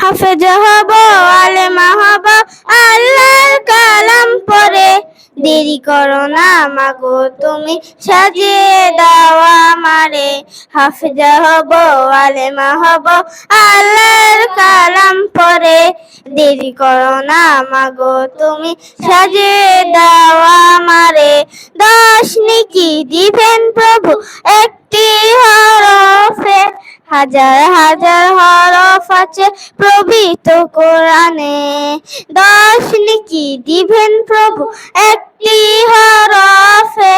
হাফেজা হব, আলেমা হব, আল্লাহর কালাম পড়ে। দেরি করো না মাগো তুমি, সাজিয়ে দাও আমারে। হাফেজা হব, আলেমা হব, আল্লাহর কালাম পড়ে। দেরি করো না মাগো তুমি, সাজিয়ে দাও আমারে। 10 নেকি দিবেন প্রভু একটি হরফে, হাজার হাজার হরফ আছে পবিত্র কোরআনে। 10 নেকি দিবেন প্রভু একটি হরফে,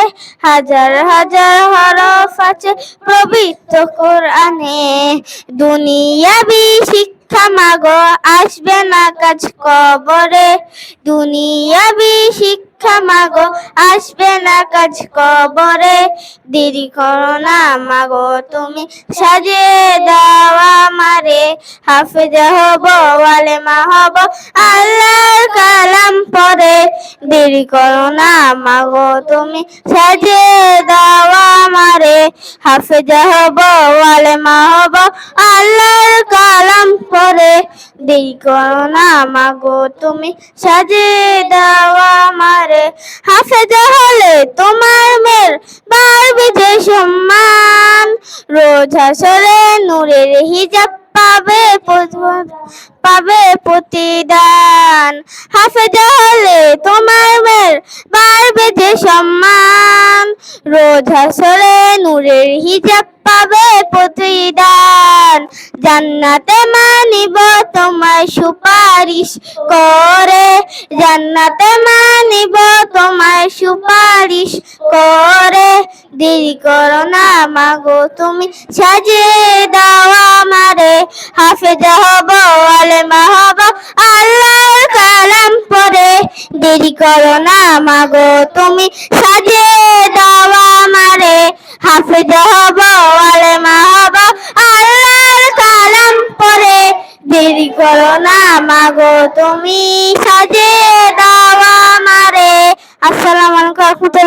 হাজার হাজার হরফ আছে পবিত্র কোরআনে। দুনিয়াবি শিক্ষা মাগো আসবে না কাজ কবরে। দুনিয়াবি শিক্ষা মাগো আসবে না কাজ কবরে। দেরি করো না মাগো তুমি, সাজিয়ে দাও আমারে। হাফেজা হব, আলেমা হব, আল্লাহর কালাম পড়ে। দেরি করো না মাগো তুমি, সাজিয়ে দাও আমারে। হাফেজা হব, আলেমা হব, আল্লাহর কালাম পড়ে। দেরি করো না মাগো তুমি, সাজিয়ে দাও আমারে। হাফেজা হলে তোমার মেয়ের বাড়বে যে সম্মান, রোজ হাসরে নূরের হিজাব পাবে পাবে প্রতিদান। হাফেজা হলে তোমার মেয়ের বাড়বে যে সম্মান, রোজ হাসরে নূরের হিজাব পাবে প্রতিদান। জান্নাতে মানিব তোমায় সুপারিশ করে, জান্নাতে মানিব তোমায় সুপারিশ করে। দেরি করো না মাগো তুমি, সাজিয়ে দাও আমারে। হাফেজা হব, আলেমা হব, আল্লাহর কালাম পড়ে। দেরি করো না মাগো তুমি, সাজিয়ে দাও আমারে। হাফেজা হব, আলেমা হব, আল্লাহর কালাম পড়ে। দেরি করো না মাগো তুমি, সাজিয়ে দাও আমারে। আসসালামু আলাইকুম।